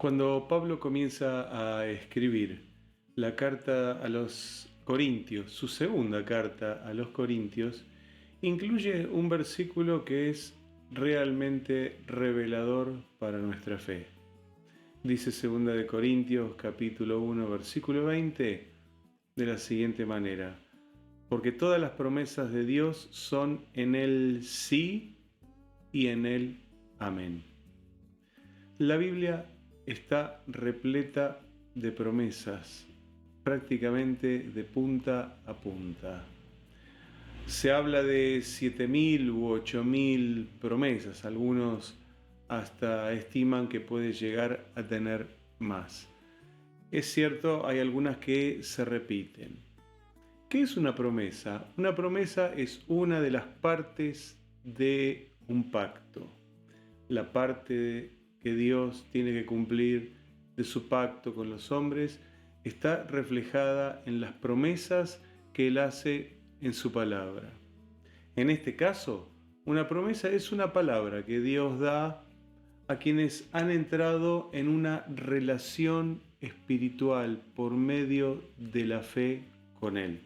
Cuando Pablo comienza a escribir la carta a los Corintios, su segunda carta a los Corintios, incluye un versículo que es realmente revelador para nuestra fe. Dice 2 de Corintios capítulo 1 versículo 20 de la siguiente manera: porque todas las promesas de Dios son en el sí y en el amén. La Biblia está repleta de promesas, prácticamente de punta a punta. Se habla de 7.000 u 8.000 promesas, algunos hasta estiman que puede llegar a tener más. Es cierto, hay algunas que se repiten. ¿Qué es una promesa? Una promesa es una de las partes de un pacto. La parte que Dios tiene que cumplir de su pacto con los hombres está reflejada en las promesas que Él hace en su palabra. En este caso, una promesa es una palabra que Dios da a quienes han entrado en una relación espiritual por medio de la fe con Él.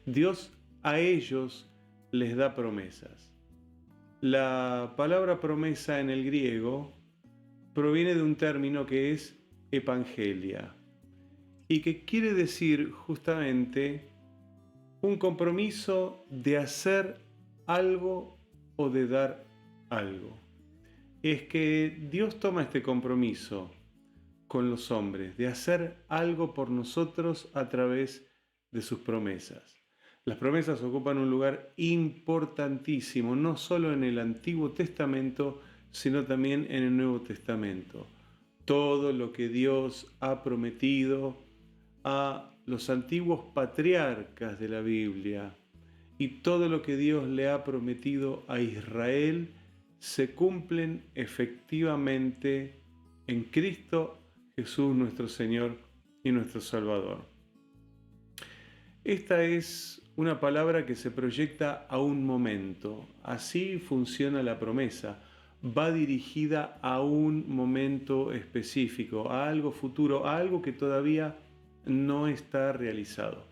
Dios a ellos les da promesas. La palabra promesa en el griego proviene de un término que es evangelia y que quiere decir justamente un compromiso de hacer algo o de dar algo. Es que Dios toma este compromiso con los hombres de hacer algo por nosotros a través de sus promesas. Las promesas ocupan un lugar importantísimo, no solo en el Antiguo Testamento, sino también en el Nuevo Testamento. Todo lo que Dios ha prometido a los antiguos patriarcas de la Biblia y todo lo que Dios le ha prometido a Israel se cumplen efectivamente en Cristo Jesús nuestro Señor y nuestro Salvador. Esta es una palabra que se proyecta a un momento. Así funciona la promesa. Va dirigida a un momento específico, a algo futuro, a algo que todavía no está realizado.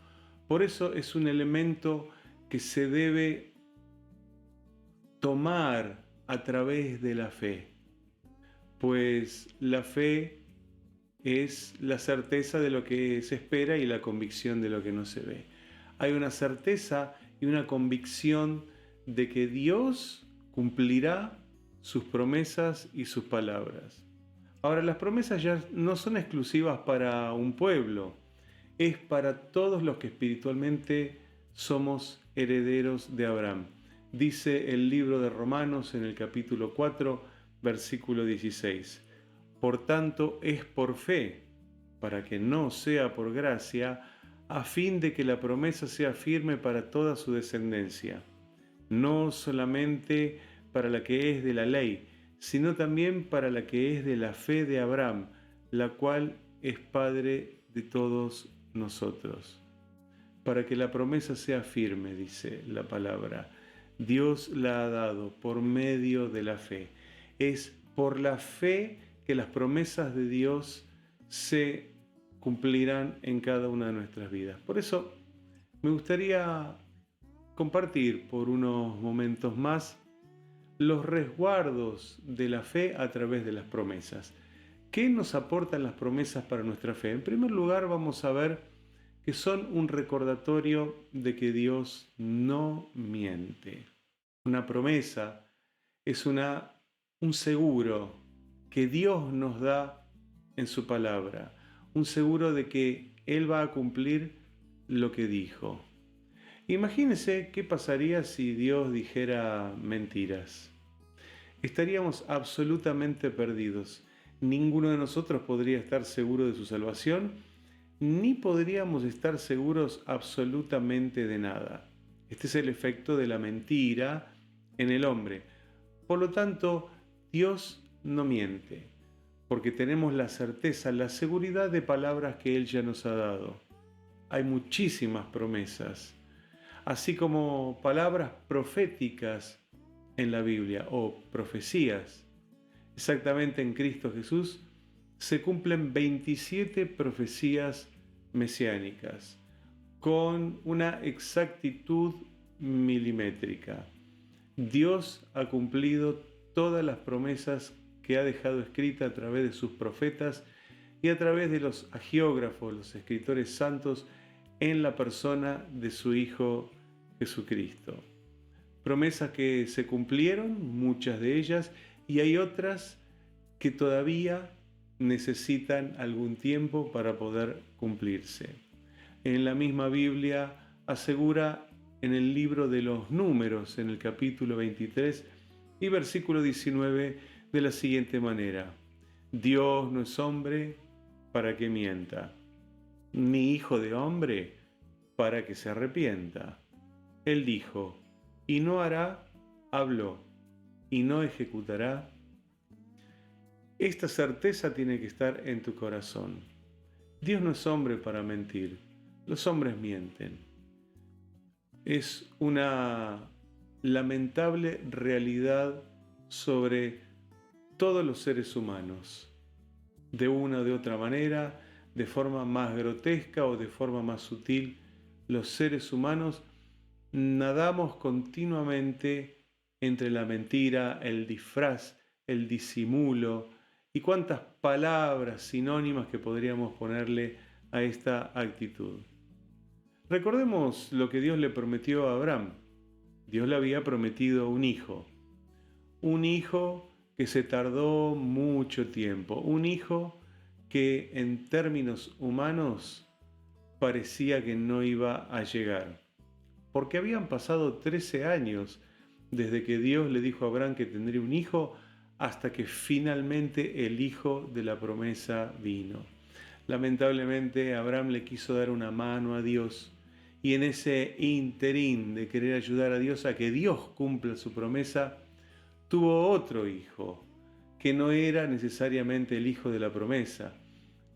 Por eso es un elemento que se debe tomar a través de la fe, pues la fe es la certeza de lo que se espera y la convicción de lo que no se ve. Hay una certeza y una convicción de que Dios cumplirá sus promesas y sus palabras. Ahora, las promesas ya no son exclusivas para un pueblo, es para todos los que espiritualmente somos herederos de Abraham. Dice el libro de Romanos en el capítulo 4, versículo 16. Por tanto, es por fe, para que no sea por gracia, a fin de que la promesa sea firme para toda su descendencia, no solamente para la que es de la ley, sino también para la que es de la fe de Abraham, la cual es Padre de todos nosotros. Para que la promesa sea firme, dice la palabra, Dios la ha dado por medio de la fe. Es por la fe que las promesas de Dios se cumplirán en cada una de nuestras vidas. Por eso me gustaría compartir por unos momentos más los resguardos de la fe a través de las promesas. ¿Qué nos aportan las promesas para nuestra fe? En primer lugar, vamos a ver que son un recordatorio de que Dios no miente. Una promesa es un seguro que Dios nos da en su palabra, un seguro de que Él va a cumplir lo que dijo. Imagínense qué pasaría si Dios dijera mentiras. Estaríamos absolutamente perdidos. Ninguno de nosotros podría estar seguro de su salvación, ni podríamos estar seguros absolutamente de nada. Este es el efecto de la mentira en el hombre. Por lo tanto, Dios no miente, porque tenemos la certeza, la seguridad de palabras que Él ya nos ha dado. Hay muchísimas promesas, así como palabras proféticas en la Biblia o profecías. Exactamente en Cristo Jesús se cumplen 27 profecías mesiánicas con una exactitud milimétrica. Dios ha cumplido todas las promesas que ha dejado escrita a través de sus profetas y a través de los agiógrafos, los escritores santos, en la persona de su Hijo Jesucristo. Promesas que se cumplieron, muchas de ellas, y hay otras que todavía necesitan algún tiempo para poder cumplirse. En la misma Biblia asegura en el libro de los Números, en el capítulo 23 y versículo 19, de la siguiente manera: Dios no es hombre para que mienta, ni hijo de hombre para que se arrepienta. Él dijo, y no hará, habló, y no ejecutará. Esta certeza tiene que estar en tu corazón. Dios no es hombre para mentir. Los hombres mienten. Es una lamentable realidad sobre todos los seres humanos. De una o de otra manera, de forma más grotesca o de forma más sutil, los seres humanos nadamos continuamente entre la mentira, el disfraz, el disimulo y cuántas palabras sinónimas que podríamos ponerle a esta actitud. Recordemos lo que Dios le prometió a Abraham. Dios le había prometido un hijo que se tardó mucho tiempo, un hijo que en términos humanos parecía que no iba a llegar, porque habían pasado 13 años desde que Dios le dijo a Abraham que tendría un hijo hasta que finalmente el hijo de la promesa vino. Lamentablemente Abraham le quiso dar una mano a Dios y en ese interín de querer ayudar a Dios a que Dios cumpla su promesa, tuvo otro hijo que no era necesariamente el hijo de la promesa,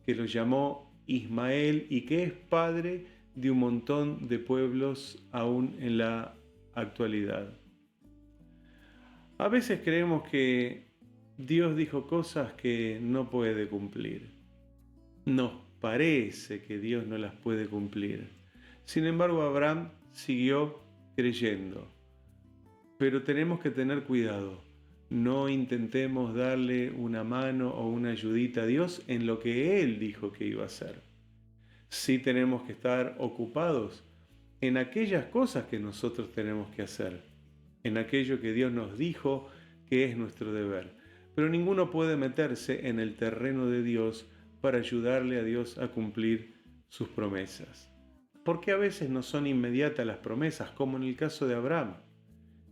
que lo llamó Ismael y que es padre de un montón de pueblos aún en la actualidad. A veces creemos que Dios dijo cosas que no puede cumplir. Nos parece que Dios no las puede cumplir. Sin embargo, Abraham siguió creyendo. Pero tenemos que tener cuidado. No intentemos darle una mano o una ayudita a Dios en lo que Él dijo que iba a hacer. Sí tenemos que estar ocupados en aquellas cosas que nosotros tenemos que hacer, en aquello que Dios nos dijo que es nuestro deber. Pero ninguno puede meterse en el terreno de Dios para ayudarle a Dios a cumplir sus promesas. Porque a veces no son inmediatas las promesas, como en el caso de Abraham.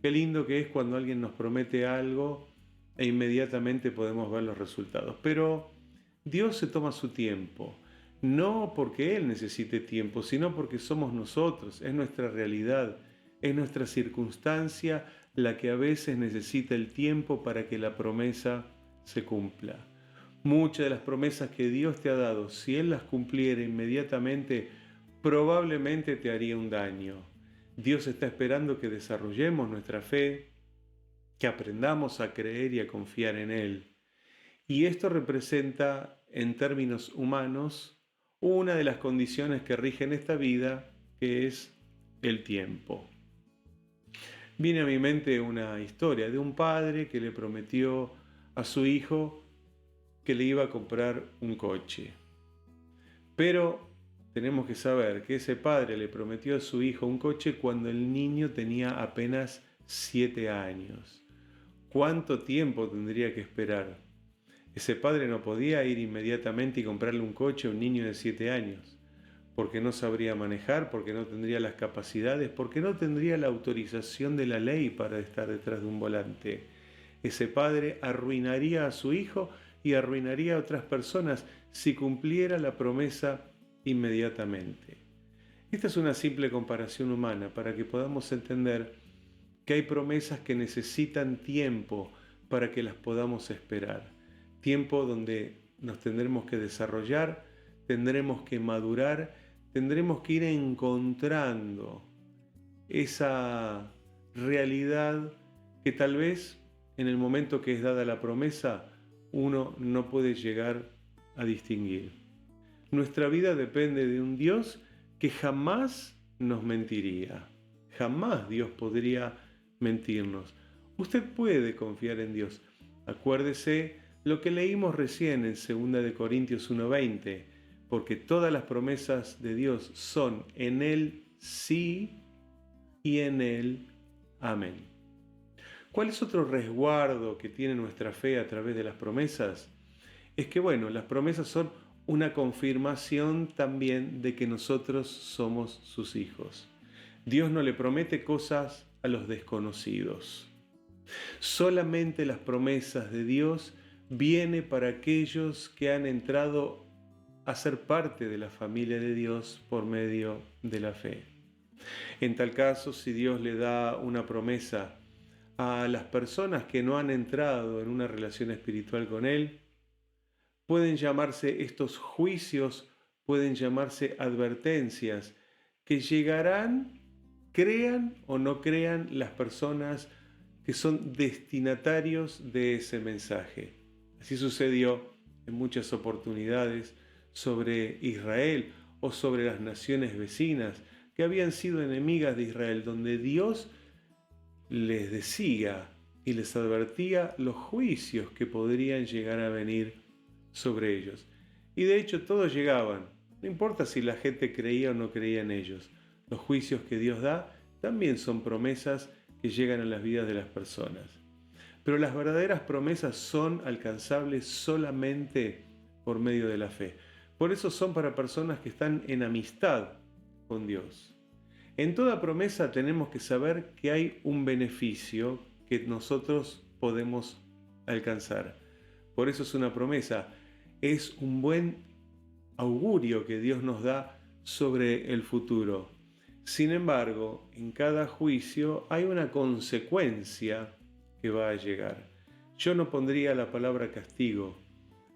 Qué lindo que es cuando alguien nos promete algo e inmediatamente podemos ver los resultados. Pero Dios se toma su tiempo, no porque Él necesite tiempo, sino porque somos nosotros, es nuestra realidad, es nuestra circunstancia la que a veces necesita el tiempo para que la promesa se cumpla. Muchas de las promesas que Dios te ha dado, si Él las cumpliera inmediatamente, probablemente te haría un daño. Dios está esperando que desarrollemos nuestra fe, que aprendamos a creer y a confiar en Él. Y esto representa, en términos humanos, una de las condiciones que rigen esta vida, que es el tiempo. Viene a mi mente una historia de un padre que le prometió a su hijo que le iba a comprar un coche. Pero tenemos que saber que ese padre le prometió a su hijo un coche cuando el niño tenía apenas 7 años. ¿Cuánto tiempo tendría que esperar? Ese padre no podía ir inmediatamente y comprarle un coche a un niño de 7 años, porque no sabría manejar, porque no tendría las capacidades, porque no tendría la autorización de la ley para estar detrás de un volante. Ese padre arruinaría a su hijo y arruinaría a otras personas si cumpliera la promesa inmediatamente. Esta es una simple comparación humana para que podamos entender que hay promesas que necesitan tiempo para que las podamos esperar. Tiempo donde nos tendremos que desarrollar, tendremos que madurar, tendremos que ir encontrando esa realidad que tal vez en el momento que es dada la promesa uno no puede llegar a distinguir. Nuestra vida depende de un Dios que jamás nos mentiría. Jamás Dios podría mentirnos. Usted puede confiar en Dios. Acuérdese lo que leímos recién en 2 de Corintios 1:20, porque todas las promesas de Dios son en Él sí y en Él amén. ¿Cuál es otro resguardo que tiene nuestra fe a través de las promesas? Es que, las promesas son una confirmación también de que nosotros somos sus hijos. Dios no le promete cosas a los desconocidos. Solamente las promesas de Dios vienen para aquellos que han entrado a ser parte de la familia de Dios por medio de la fe. En tal caso, si Dios le da una promesa a las personas que no han entrado en una relación espiritual con Él, pueden llamarse estos juicios, pueden llamarse advertencias, que llegarán, crean o no crean las personas que son destinatarios de ese mensaje. Así sucedió en muchas oportunidades sobre Israel o sobre las naciones vecinas que habían sido enemigas de Israel, donde Dios les decía y les advertía los juicios que podrían llegar a venir sobre ellos. Y de hecho todos llegaban, no importa si la gente creía o no creía en ellos. Los juicios que Dios da también son promesas que llegan a las vidas de las personas. Pero las verdaderas promesas son alcanzables solamente por medio de la fe. Por eso son para personas que están en amistad con Dios. En toda promesa tenemos que saber que hay un beneficio que nosotros podemos alcanzar. Por eso es una promesa. Es un buen augurio que Dios nos da sobre el futuro. Sin embargo, en cada juicio hay una consecuencia que va a llegar. Yo no pondría la palabra castigo.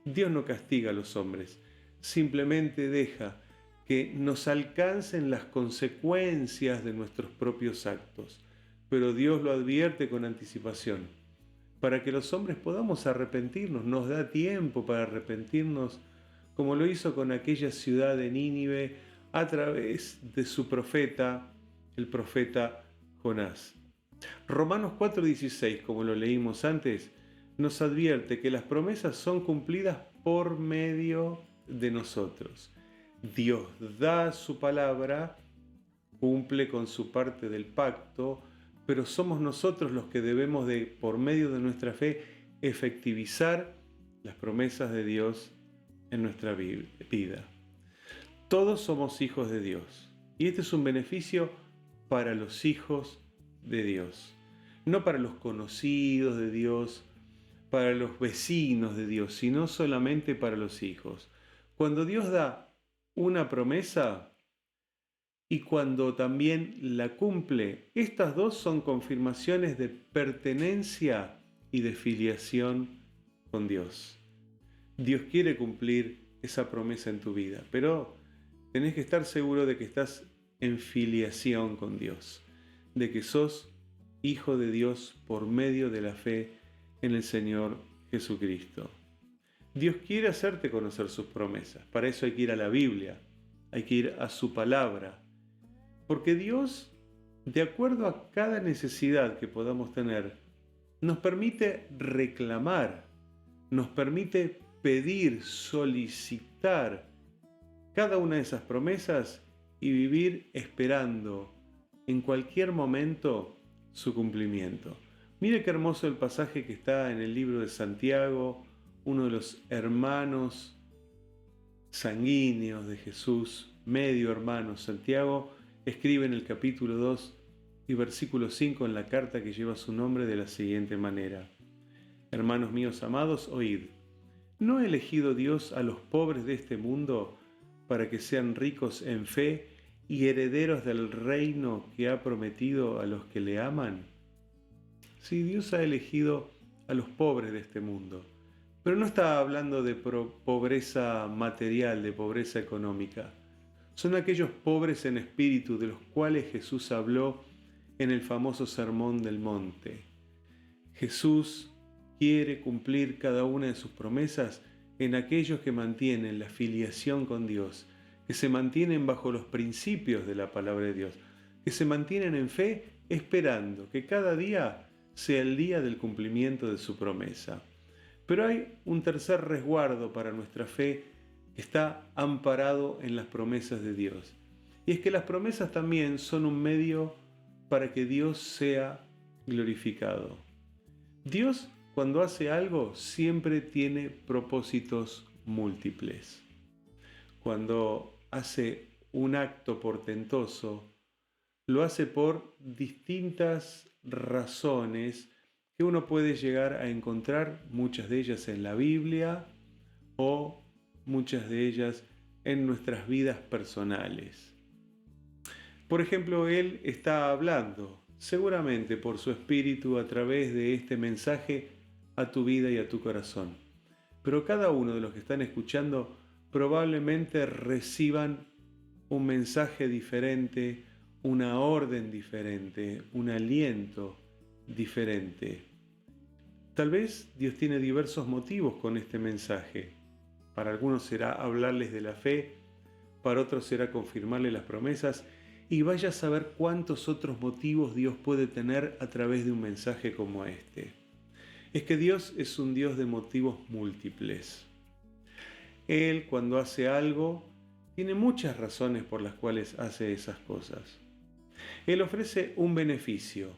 Dios no castiga a los hombres, simplemente deja que nos alcancen las consecuencias de nuestros propios actos. Pero Dios lo advierte con anticipación, para que los hombres podamos arrepentirnos. Nos da tiempo para arrepentirnos, como lo hizo con aquella ciudad de Nínive a través de su profeta, el profeta Jonás. Romanos 4:16, como lo leímos antes, nos advierte que las promesas son cumplidas por medio de nosotros. Dios da su palabra, cumple con su parte del pacto, pero somos nosotros los que debemos de, por medio de nuestra fe, efectivizar las promesas de Dios en nuestra vida. Todos somos hijos de Dios y este es un beneficio para los hijos de Dios, no para los conocidos de Dios, para los vecinos de Dios, sino solamente para los hijos. Cuando Dios da una promesa y cuando también la cumple, estas dos son confirmaciones de pertenencia y de filiación con Dios. Dios quiere cumplir esa promesa en tu vida, pero tenés que estar seguro de que estás en filiación con Dios, de que sos hijo de Dios por medio de la fe en el Señor Jesucristo. Dios quiere hacerte conocer sus promesas. Para eso hay que ir a la Biblia, hay que ir a su palabra. Porque Dios, de acuerdo a cada necesidad que podamos tener, nos permite reclamar, nos permite pedir, solicitar cada una de esas promesas y vivir esperando en cualquier momento su cumplimiento. Mire qué hermoso el pasaje que está en el libro de Santiago, uno de los hermanos sanguíneos de Jesús, medio hermano. Santiago escribe en el capítulo 2 y versículo 5 en la carta que lleva su nombre de la siguiente manera: Hermanos míos amados, oíd, ¿no ha elegido Dios a los pobres de este mundo para que sean ricos en fe y herederos del reino que ha prometido a los que le aman? Sí, Dios ha elegido a los pobres de este mundo, pero no está hablando de pobreza material, de pobreza económica. Son aquellos pobres en espíritu de los cuales Jesús habló en el famoso Sermón del Monte. Jesús quiere cumplir cada una de sus promesas en aquellos que mantienen la filiación con Dios, que se mantienen bajo los principios de la palabra de Dios, que se mantienen en fe esperando que cada día sea el día del cumplimiento de su promesa. Pero hay un tercer resguardo para nuestra fe que está amparado en las promesas de Dios. Y es que las promesas también son un medio para que Dios sea glorificado. Dios, cuando hace algo, siempre tiene propósitos múltiples. Cuando hace un acto portentoso, lo hace por distintas razones que uno puede llegar a encontrar, muchas de ellas en la Biblia o muchas de ellas en nuestras vidas personales. Por ejemplo, Él está hablando, seguramente por su espíritu, a través de este mensaje a tu vida y a tu corazón. Pero cada uno de los que están escuchando probablemente reciban un mensaje diferente, una orden diferente, un aliento diferente. Tal vez Dios tiene diversos motivos con este mensaje. Para algunos será hablarles de la fe, para otros será confirmarles las promesas, y vaya a saber cuántos otros motivos Dios puede tener a través de un mensaje como este. Es que Dios es un Dios de motivos múltiples. Él, cuando hace algo, tiene muchas razones por las cuales hace esas cosas. Él ofrece un beneficio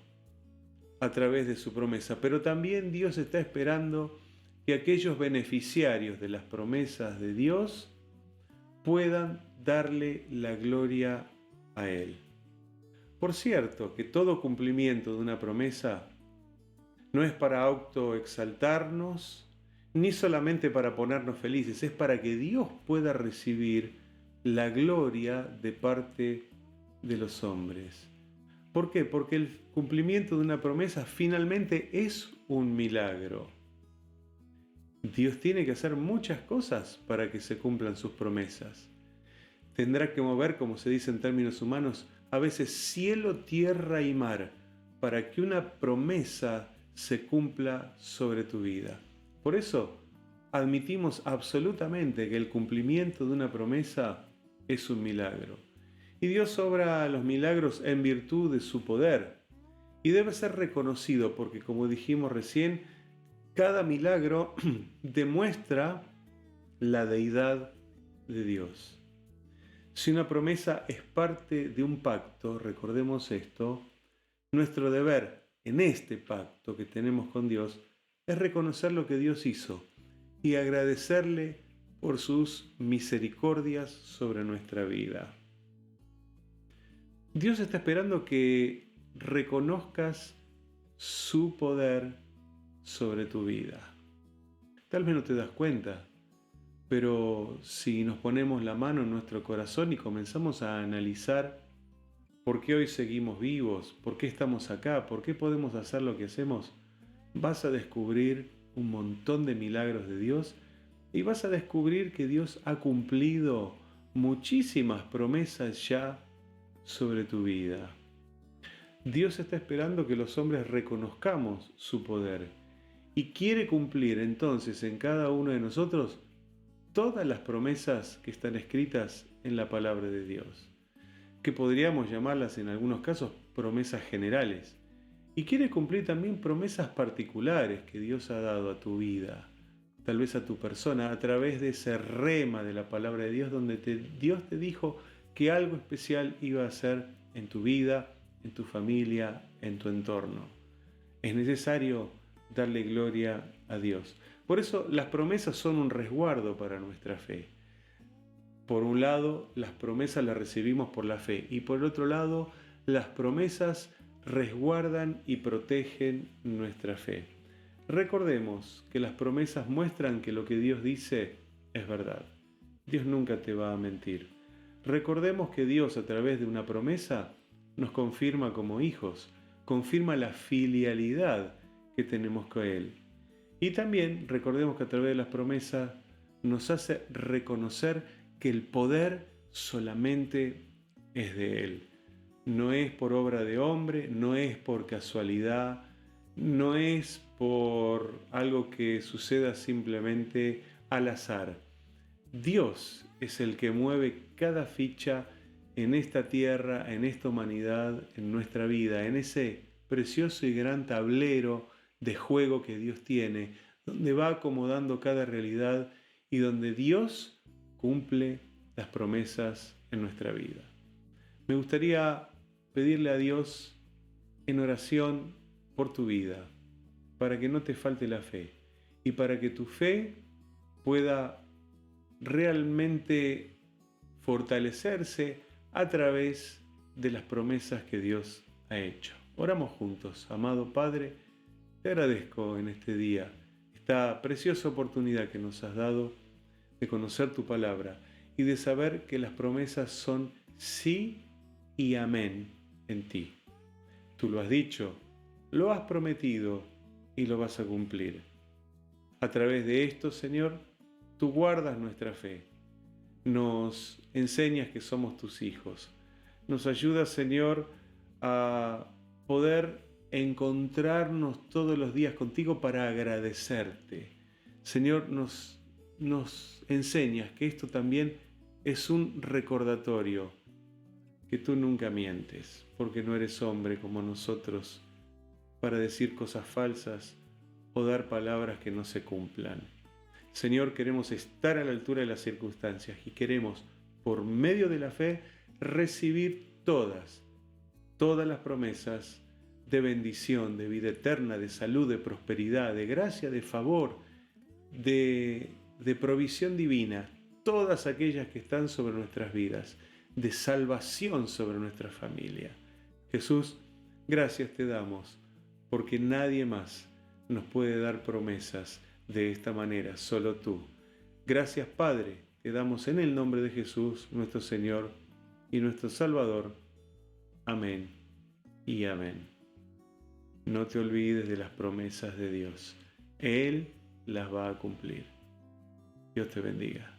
a través de su promesa, pero también Dios está esperando que aquellos beneficiarios de las promesas de Dios puedan darle la gloria a Él. Por cierto, que todo cumplimiento de una promesa no es para autoexaltarnos, ni solamente para ponernos felices, es para que Dios pueda recibir la gloria de parte de los hombres. ¿Por qué? Porque el cumplimiento de una promesa finalmente es un milagro. Dios tiene que hacer muchas cosas para que se cumplan sus promesas. Tendrá que mover, como se dice en términos humanos, a veces cielo, tierra y mar, para que una promesa se cumpla sobre tu vida. Por eso, admitimos absolutamente que el cumplimiento de una promesa es un milagro. Y Dios obra los milagros en virtud de su poder. Y debe ser reconocido porque, como dijimos recién, cada milagro demuestra la deidad de Dios. Si una promesa es parte de un pacto, recordemos esto, nuestro deber en este pacto que tenemos con Dios es reconocer lo que Dios hizo y agradecerle por sus misericordias sobre nuestra vida. Dios está esperando que reconozcas su poder sobre tu vida. Tal vez no te das cuenta, pero si nos ponemos la mano en nuestro corazón y comenzamos a analizar por qué hoy seguimos vivos, por qué estamos acá, por qué podemos hacer lo que hacemos, vas a descubrir un montón de milagros de Dios y vas a descubrir que Dios ha cumplido muchísimas promesas ya sobre tu vida. Dios está esperando que los hombres reconozcamos su poder y quiere cumplir entonces en cada uno de nosotros todas las promesas que están escritas en la palabra de Dios, que podríamos llamarlas en algunos casos promesas generales. Y quiere cumplir también promesas particulares que Dios ha dado a tu vida, tal vez a tu persona, a través de ese rema de la palabra de Dios, donde Dios te dijo que algo especial iba a hacer en tu vida, en tu familia, en tu entorno. Es necesario darle gloria a Dios. Por eso las promesas son un resguardo para nuestra fe. Por un lado, las promesas las recibimos por la fe y por el otro lado, las promesas resguardan y protegen nuestra fe. Recordemos que las promesas muestran que lo que Dios dice es verdad. Dios nunca te va a mentir. Recordemos que Dios, a través de una promesa, nos confirma como hijos, confirma la filialidad que tenemos con Él. Y también recordemos que a través de las promesas nos hace reconocer que el poder solamente es de Él. No es por obra de hombre, no es por casualidad, no es por algo que suceda simplemente al azar. Dios es el que mueve cada ficha en esta tierra, en esta humanidad, en nuestra vida, en ese precioso y gran tablero de juego que Dios tiene, donde va acomodando cada realidad y donde Dios cumple las promesas en nuestra vida. Me gustaría pedirle a Dios en oración por tu vida, para que no te falte la fe y para que tu fe pueda realmente fortalecerse a través de las promesas que Dios ha hecho. Oramos juntos. Amado Padre, te agradezco en este día esta preciosa oportunidad que nos has dado de conocer tu palabra y de saber que las promesas son sí y amén en ti. Tú lo has dicho, lo has prometido y lo vas a cumplir. A través de esto, Señor, tú guardas nuestra fe, nos enseñas que somos tus hijos, nos ayudas, Señor, a poder encontrarnos todos los días contigo para agradecerte. Señor, nos enseñas que esto también es un recordatorio, que tú nunca mientes, porque no eres hombre como nosotros para decir cosas falsas o dar palabras que no se cumplan. Señor, queremos estar a la altura de las circunstancias y queremos, por medio de la fe, recibir todas las promesas de bendición, de vida eterna, de salud, de prosperidad, de gracia, de favor, de provisión divina, todas aquellas que están sobre nuestras vidas, de salvación sobre nuestra familia. Jesús, gracias te damos, porque nadie más nos puede dar promesas de esta manera, solo tú. Gracias, Padre, te damos en el nombre de Jesús, nuestro Señor y nuestro Salvador. Amén y amén. No te olvides de las promesas de Dios. Él las va a cumplir. Dios te bendiga.